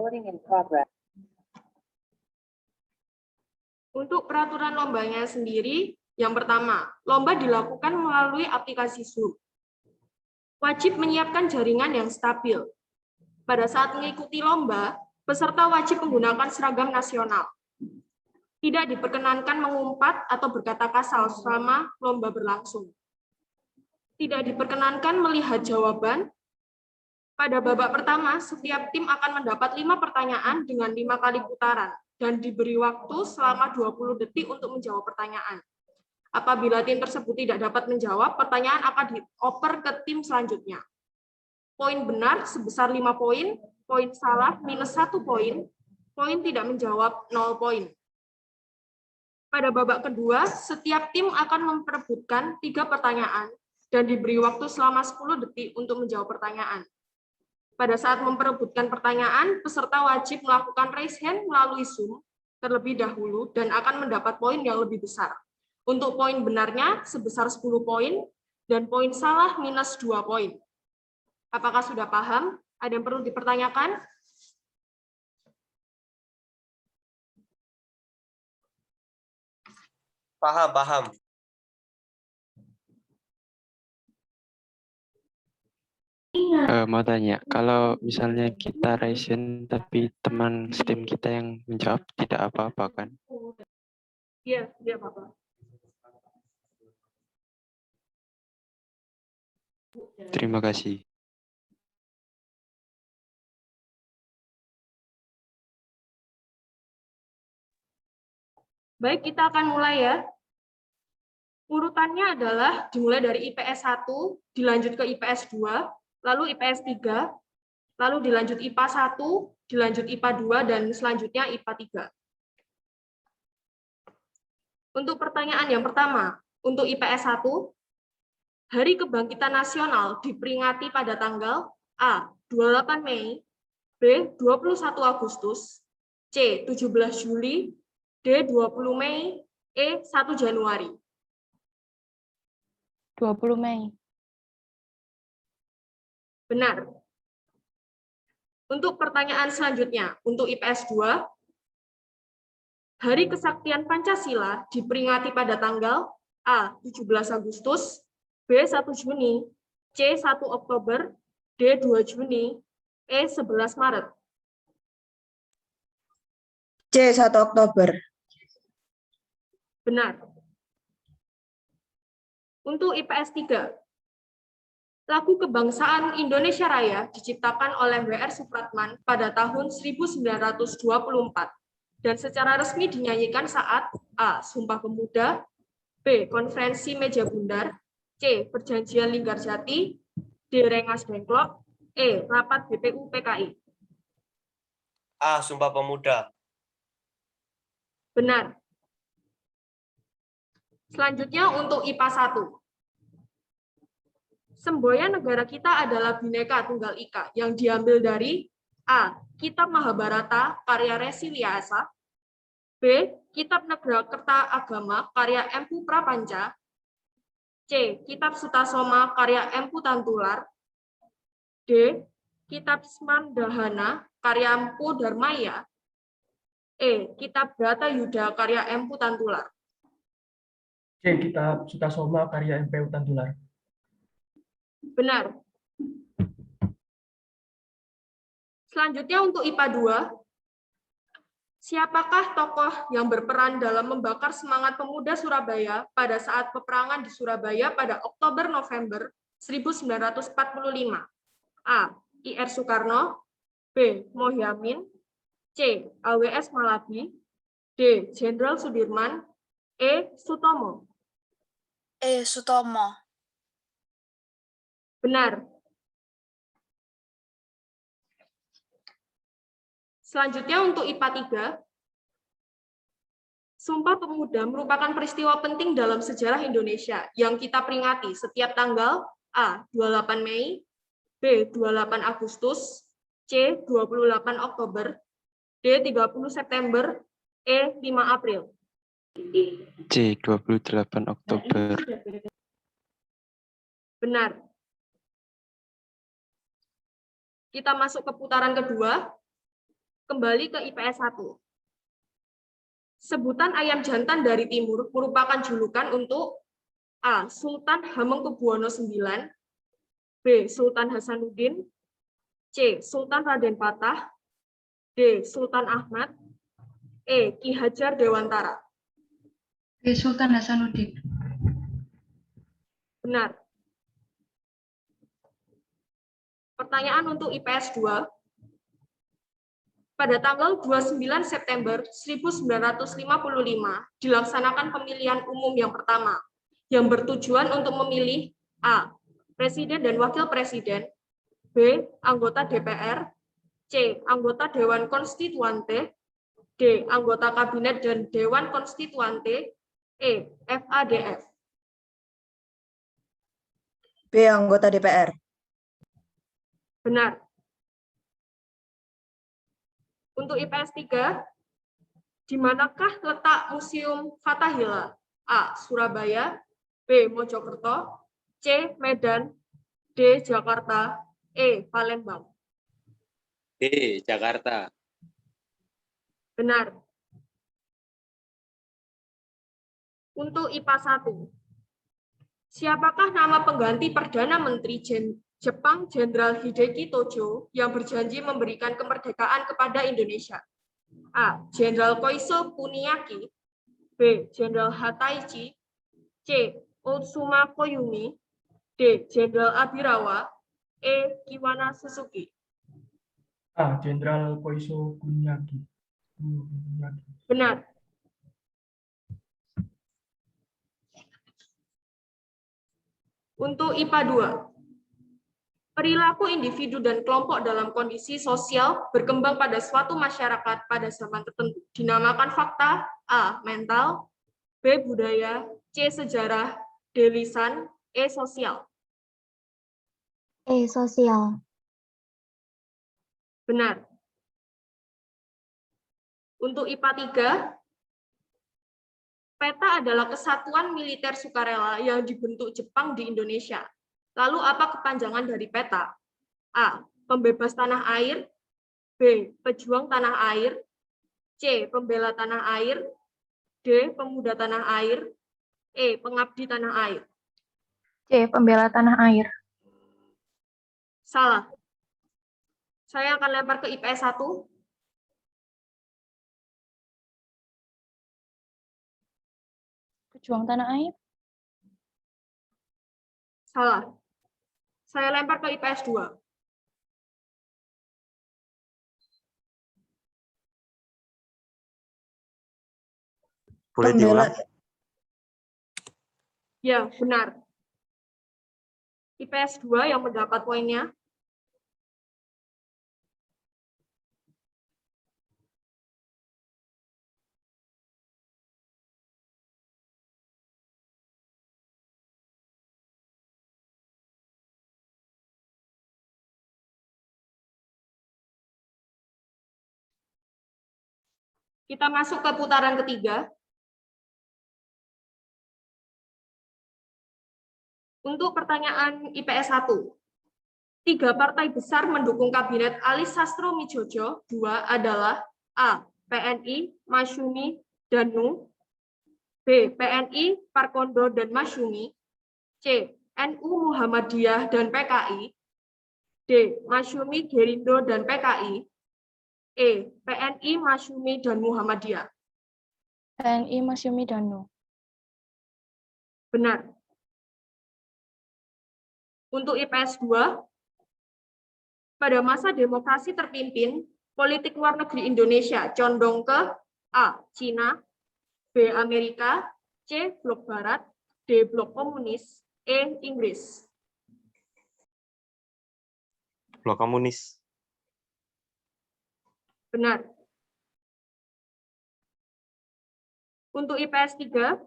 Recording in progress. Untuk peraturan lombanya sendiri, yang pertama, lomba dilakukan melalui aplikasi Zoom. Wajib menyiapkan jaringan yang stabil. Pada saat mengikuti lomba, peserta wajib menggunakan seragam nasional. Tidak diperkenankan mengumpat atau berkata kasar selama lomba berlangsung. Tidak diperkenankan melihat jawaban. Pada babak pertama, setiap tim akan mendapat 5 pertanyaan dengan 5 kali putaran dan diberi waktu selama 20 detik untuk menjawab pertanyaan. Apabila tim tersebut tidak dapat menjawab, pertanyaan akan dioper ke tim selanjutnya. Poin benar sebesar 5 poin, poin salah minus 1 poin, poin tidak menjawab 0 poin. Pada babak kedua, setiap tim akan memperebutkan 3 pertanyaan dan diberi waktu selama 10 detik untuk menjawab pertanyaan. Pada saat memperebutkan pertanyaan, peserta wajib melakukan raise hand melalui Zoom terlebih dahulu dan akan mendapat poin yang lebih besar. Untuk poin benarnya sebesar 10 poin dan poin salah minus 2 poin. Apakah sudah paham? Ada yang perlu dipertanyakan? Paham. Mau tanya, kalau misalnya kita raise hand tapi teman STEM kita yang menjawab tidak apa-apa kan? Iya, tidak apa-apa. Terima kasih. Baik, kita akan mulai ya. Urutannya adalah dimulai dari IPS 1, dilanjut ke IPS 2, lalu IPS 3, lalu dilanjut IPA 1, dilanjut IPA 2, dan selanjutnya IPA 3. Untuk pertanyaan yang pertama, untuk IPS 1, Hari Kebangkitan Nasional diperingati pada tanggal A. 28 Mei, B. 21 Agustus, C. 17 Juli, D. 20 Mei, E. 1 Januari. 20 Mei. Benar. Untuk pertanyaan selanjutnya, untuk IPS 2, Hari Kesaktian Pancasila diperingati pada tanggal A. 17 Agustus, B. 1 Juni, C. 1 Oktober, D. 2 Juni, E. 11 Maret. C. 1 Oktober. Benar. Untuk IPS 3, lagu Kebangsaan Indonesia Raya diciptakan oleh W.R. Supratman pada tahun 1924 dan secara resmi dinyanyikan saat A. Sumpah Pemuda, B. Konferensi Meja Bundar, C. Perjanjian Linggarjati, D. Rengas Dengklok, E. Rapat BPU PKI. A. Sumpah Pemuda. Benar. Selanjutnya untuk IPA 1. Semboyan negara kita adalah Bhinneka Tunggal Ika yang diambil dari A. Kitab Mahabharata karya Resi Vyasa, B. Kitab Nagarakerta Agama karya Empu Prapanca, C. Kitab Sutasoma karya Empu Tantular, D. Kitab Smandahana karya Empu Dharmaya, E. Kitab Bratayuda karya Empu Tantular. C. Kitab Sutasoma karya MPU Tantular. Benar. Selanjutnya untuk IPA 2, siapakah tokoh yang berperan dalam membakar semangat pemuda Surabaya pada saat peperangan di Surabaya pada Oktober-November 1945? A. I.R. Soekarno, B. Mohyamin, C. A.W.S. Malabi, D. Jenderal Sudirman, E. Sutomo. E. Sutomo. Benar. Selanjutnya untuk IPA 3, Sumpah Pemuda merupakan peristiwa penting dalam sejarah Indonesia yang kita peringati setiap tanggal A. 28 Mei, B. 28 Agustus, C. 28 Oktober, D. 30 September, E. 5 April. C. 28 Oktober. Benar. Kita masuk ke putaran kedua. Kembali ke IPS 1. Sebutan ayam jantan dari timur merupakan julukan untuk A. Sultan Hamengkubuwono IX, B. Sultan Hasanuddin, C. Sultan Raden Patah, D. Sultan Ahmad, E. Ki Hajar Dewantara. B. Sultan Hasanuddin. Benar. Pertanyaan untuk IPS 2. Pada tanggal 29 September 1955 dilaksanakan pemilihan umum yang pertama yang bertujuan untuk memilih A. Presiden dan Wakil Presiden, B. Anggota DPR, C. Anggota Dewan Konstituante, D. Anggota Kabinet dan Dewan Konstituante, E. FADF. B. Anggota DPR. Benar. Untuk IPS 3, di manakah letak Museum Fathahillah? A. Surabaya, B. Mojokerto, C. Medan, D. Jakarta, E. Palembang. D. Jakarta. Benar. Untuk IPA 1, siapakah nama pengganti Perdana Menteri Jepang Jenderal Hideki Tojo yang berjanji memberikan kemerdekaan kepada Indonesia? A. Jenderal Koiso Kuniaki, B. Jenderal Hataichi, C. Otsuma Koyumi, D. Jenderal Abirawa, E. Kiwana Suzuki. A. Jenderal Koiso Kuniaki. Benar. Untuk IPA 2, perilaku individu dan kelompok dalam kondisi sosial berkembang pada suatu masyarakat pada zaman tertentu dinamakan fakta. A. Mental, B. Budaya, C. Sejarah, D. Lisan, E. Sosial. E. Sosial. Benar. Untuk IPA 3, peta adalah kesatuan militer sukarela yang dibentuk Jepang di Indonesia. Lalu apa kepanjangan dari peta? A. Pembebas tanah air, B. Pejuang tanah air, C. Pembela tanah air, D. Pemuda tanah air, E. Pengabdi tanah air. C. Pembela tanah air. Salah. Saya akan lempar ke IPS 1. Pejuang tanah air. Salah. Saya lempar ke IPS 2. Boleh Pembela. diulang? Ya, benar. IPS 2 yang mendapat poinnya. Kita masuk ke putaran ketiga. Untuk pertanyaan IPS 1, 3 partai besar mendukung kabinet Ali Sastro Midjojo. 2 adalah A. PNI, Masyumi, dan NU, B. PNI, Parkondo, dan Masyumi, C. NU Muhammadiyah dan PKI, D. Masyumi, Gerindo, dan PKI, E. PNI, Masyumi, dan Muhammadiyah. PNI, Masyumi, dan NU. Benar. Untuk IPS 2, pada masa demokrasi terpimpin, politik luar negeri Indonesia condong ke A. Cina, B. Amerika, C. Blok Barat, D. Blok Komunis, E. Inggris. Blok komunis. Benar. Untuk IPS 3,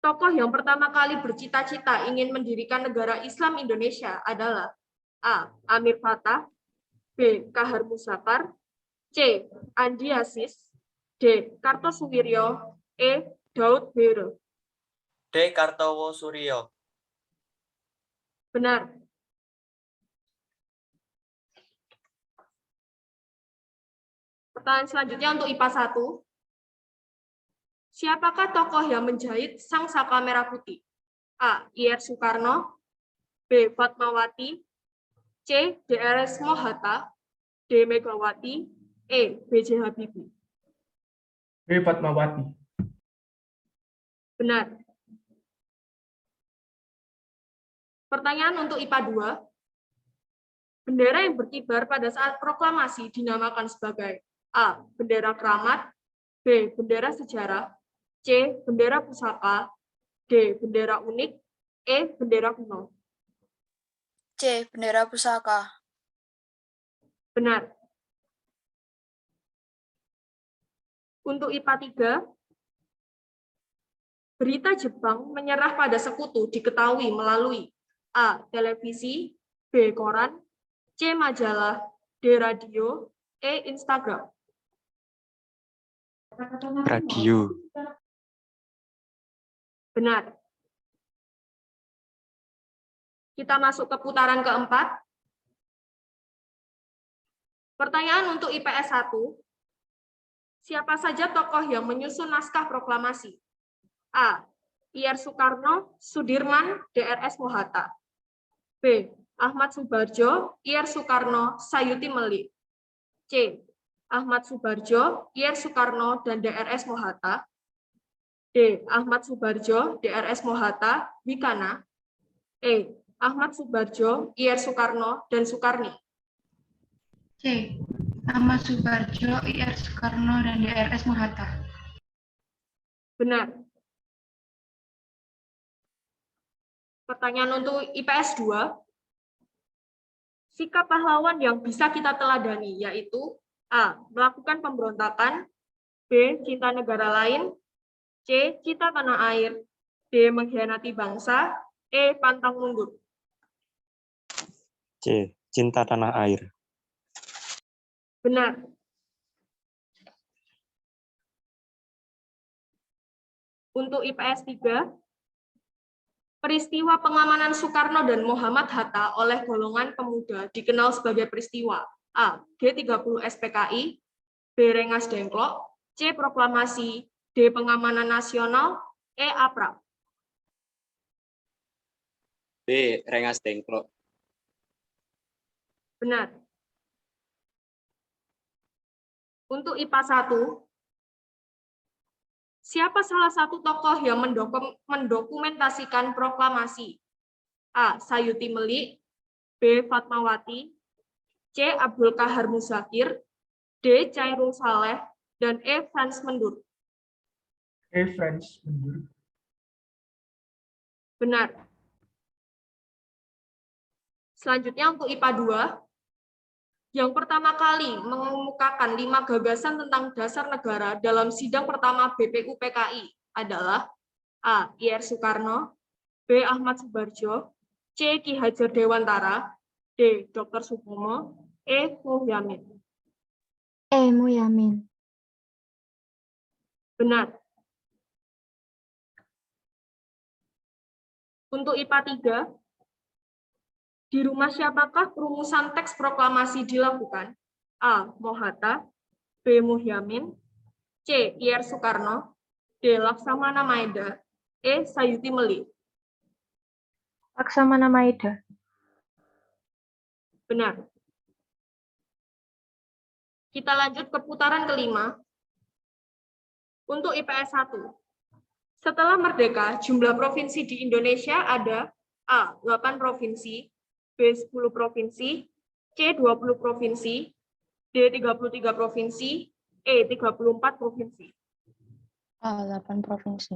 tokoh yang pertama kali bercita-cita ingin mendirikan negara Islam Indonesia adalah A. Amir Fatah, B. Kahar Musafar, C. Andi Aziz, D. Kartosuwiryo, E. Daud Bero. D. Kartowo Suryo. Benar. Pertanyaan selanjutnya untuk IPA 1. Siapakah tokoh yang menjahit Sang Saka Merah Putih? A. Ir Soekarno, B. Fatmawati, C. Drs. Mohatta, D. Megawati, E. B.J. Habibie. B. Fatmawati. Benar. Pertanyaan untuk IPA 2. Bendera yang berkibar pada saat proklamasi dinamakan sebagai A. Bendera keramat, B. Bendera sejarah, C. Bendera pusaka, D. Bendera unik, E. Bendera kuno. C. Bendera pusaka. Benar. Untuk IPA 3, berita Jepang menyerah pada sekutu diketahui melalui A. Televisi, B. Koran, C. Majalah, D. Radio, E. Instagram. Radio. Benar. Kita masuk ke putaran keempat. Pertanyaan untuk IPS 1. Siapa saja tokoh yang menyusun naskah proklamasi? A. Ir Soekarno, Sudirman, Drs. Mohatta. B. Ahmad Subarjo, Ir Soekarno, Sayuti Melik. C. Ahmad Subarjo, Ir Soekarno, dan Drs. Mohatta. D. Ahmad Subarjo, Drs. Mohatta, Wikana. E. Ahmad Subarjo, Ir Soekarno, dan Soekarni. C. Ahmad Subarjo, Ir Soekarno, dan Drs. Mohatta. Benar. Pertanyaan untuk IPS 2. Sikap pahlawan yang bisa kita teladani yaitu A. Melakukan pemberontakan, B. Cinta negara lain, C. Cinta tanah air, D. Mengkhianati bangsa, E. Pantang mundur. C. Cinta tanah air. Benar. Untuk IPS 3, peristiwa pengamanan Soekarno dan Muhammad Hatta oleh golongan pemuda dikenal sebagai peristiwa A. G30 SPKI, B. Rengas Dengklok, C. Proklamasi, D. Pengamanan Nasional, E. Aprab. B. Rengas Dengklok. Benar. Untuk IPA 1, siapa salah satu tokoh yang mendokumentasikan proklamasi? A. Sayuti Melik, B. Fatmawati, C. Abdul Qahar Muzakir, D. Chairul Saleh, dan E. Frans Mendur. E. Frans Mendur. Benar. Selanjutnya untuk IPA 2, yang pertama kali mengemukakan 5 gagasan tentang dasar negara dalam sidang pertama BPUPKI adalah A. Ir Soekarno, B. Ahmad Subarjo, C. Ki Hajar Dewantara, D. Dr. Supomo, E. Muhyamin. E. Muhyamin. Benar. Untuk IPA 3, di rumah siapakah perumusan teks proklamasi dilakukan? A. Mohatta, B. Muhyamin, C. Ir Soekarno, D. Laksamana Maeda, E. Sayuti Melik. Laksamana Maeda. Benar. Kita lanjut ke putaran kelima. Untuk IPS 1. Setelah merdeka, jumlah provinsi di Indonesia ada A. 8 provinsi, B. 10 provinsi, C. 20 provinsi, D. 33 provinsi, E. 34 provinsi. A. 8 provinsi.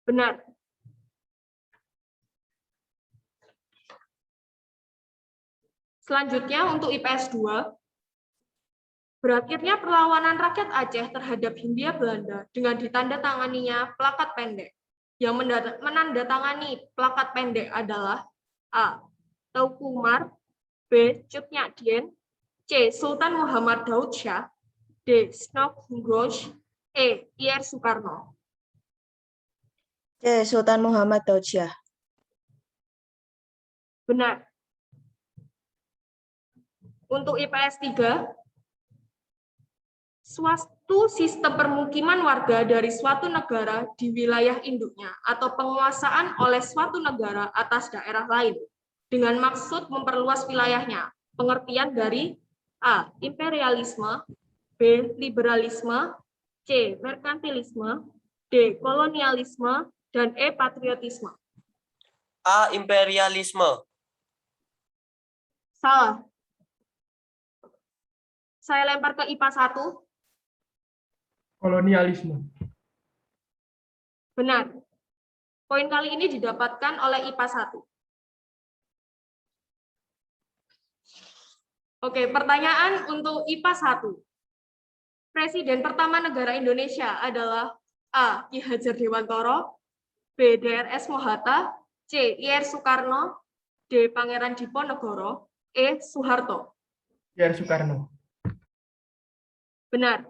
Benar. Selanjutnya untuk IPS 2, berakhirnya perlawanan rakyat Aceh terhadap Hindia Belanda dengan ditandatanganinya plakat pendek. Yang menandatangani plakat pendek adalah A. Teuku Umar, B. Cut Nyak Dien, C. Sultan Muhammad Daud Shah, D. Snok Hungrosh, E. Ir Soekarno. C. Sultan Muhammad Daud Shah. Untuk IPS 3, suatu sistem permukiman warga dari suatu negara di wilayah induknya atau penguasaan oleh suatu negara atas daerah lain dengan maksud memperluas wilayahnya. Pengertian dari A. Imperialisme, B. Liberalisme, C. Merkantilisme, D. Kolonialisme, dan E. Patriotisme. A. Imperialisme. Salah. Saya lempar ke IPA 1. Kolonialisme. Benar. Poin kali ini didapatkan oleh IPA 1. Oke, pertanyaan untuk IPA 1. Presiden pertama negara Indonesia adalah A. Ki Hajar Dewantoro, B. DRS Mohatta, C. IR Soekarno, D. Pangeran Diponegoro, E. Soeharto. IR Soekarno. Benar.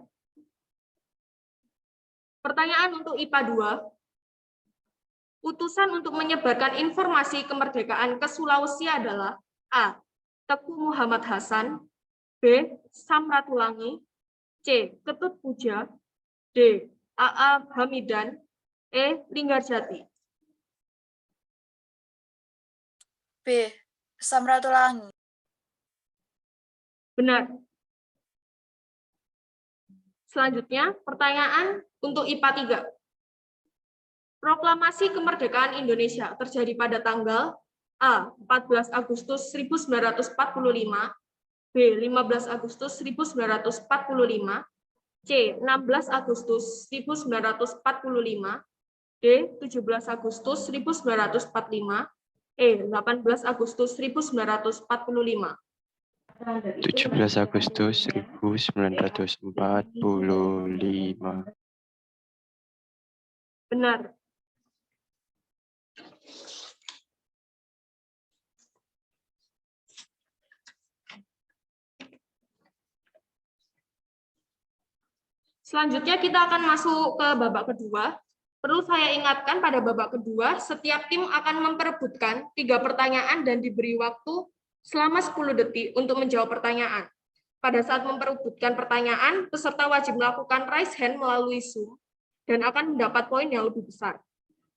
Pertanyaan untuk IPA 2. Utusan untuk menyebarkan informasi kemerdekaan ke Sulawesi adalah A. Teku Muhammad Hasan, B. Samratulangi, C. Ketut Puja, D. A.A. Hamidan, E. Linggarjati. B. Samratulangi. Benar. Selanjutnya, pertanyaan untuk IPA 3. Proklamasi kemerdekaan Indonesia terjadi pada tanggal A. 14 Agustus 1945, B. 15 Agustus 1945, C. 16 Agustus 1945, D. 17 Agustus 1945, E. 18 Agustus 1945. 17 Agustus 1945. Benar. Selanjutnya kita akan masuk ke babak kedua. Perlu saya ingatkan pada babak kedua, setiap tim akan memperebutkan 3 pertanyaan dan diberi waktu selama 10 detik untuk menjawab pertanyaan. Pada saat memperebutkan pertanyaan, peserta wajib melakukan raise hand melalui Zoom dan akan mendapat poin yang lebih besar.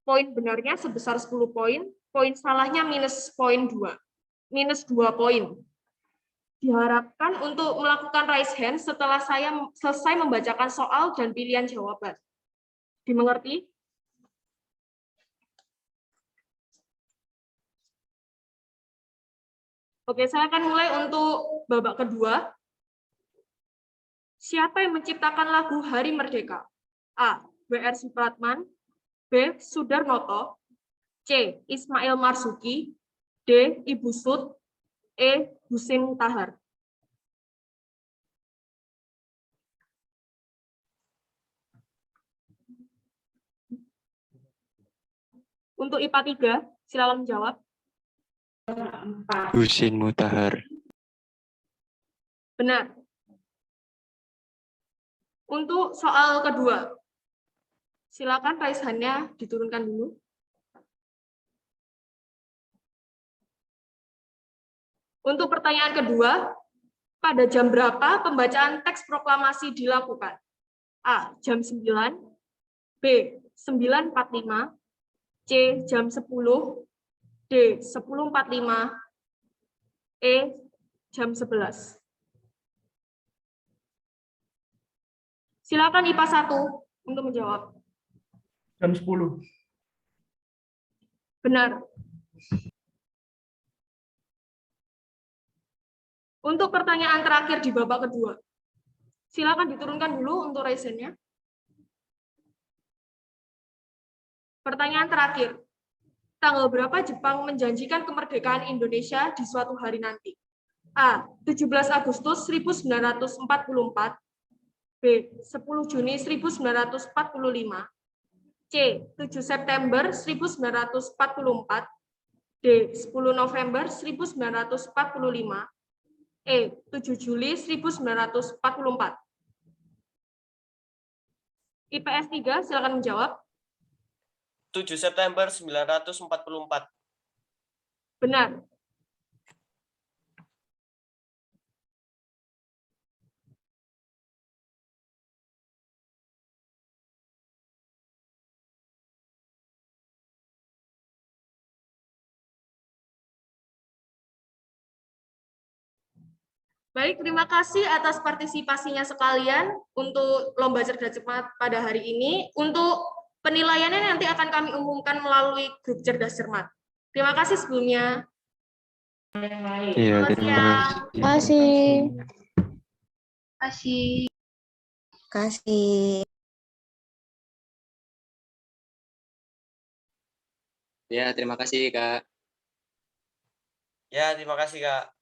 Poin benarnya sebesar 10 poin, poin salahnya minus poin 2. Minus 2 poin. Diharapkan untuk melakukan raise hand setelah saya selesai membacakan soal dan pilihan jawaban. Dimengerti? Oke, saya akan mulai untuk babak kedua. Siapa yang menciptakan lagu Hari Merdeka? A. W.R. Supratman, B. Sudarnoto, C. Ismail Marzuki, D. Ibu Sud, E. Husin Mutahar. Untuk IPA 3, silakan menjawab. Husin Mutahar. Benar. Untuk soal kedua, silakan raise hand-nya diturunkan dulu. Untuk pertanyaan kedua, pada jam berapa pembacaan teks proklamasi dilakukan? A. Jam 9, B. 9.45, C. Jam 10, D. 10.45, E. Jam 11. Silakan IPA 1 untuk menjawab. Jam 10. Benar. Untuk pertanyaan terakhir di babak kedua, silakan diturunkan dulu untuk raise hand-nya. Pertanyaan terakhir, tanggal berapa Jepang menjanjikan kemerdekaan Indonesia di suatu hari nanti? A. 17 Agustus 1944, B. 10 Juni 1945, C. 7 September 1944, D. 10 November 1945, E. 7 Juli 1944. IPS 3, silakan menjawab. 7 September 1944. Benar. Baik, terima kasih atas partisipasinya sekalian untuk Lomba Cerdas Cermat pada hari ini. Untuk penilaiannya nanti akan kami umumkan melalui grup Cerdas Cermat. Terima kasih sebelumnya. Iya, Selamat terima siang. kasih. Kasih. Kasih. Kasih. Ya, terima kasih, Kak. Ya, terima kasih, Kak.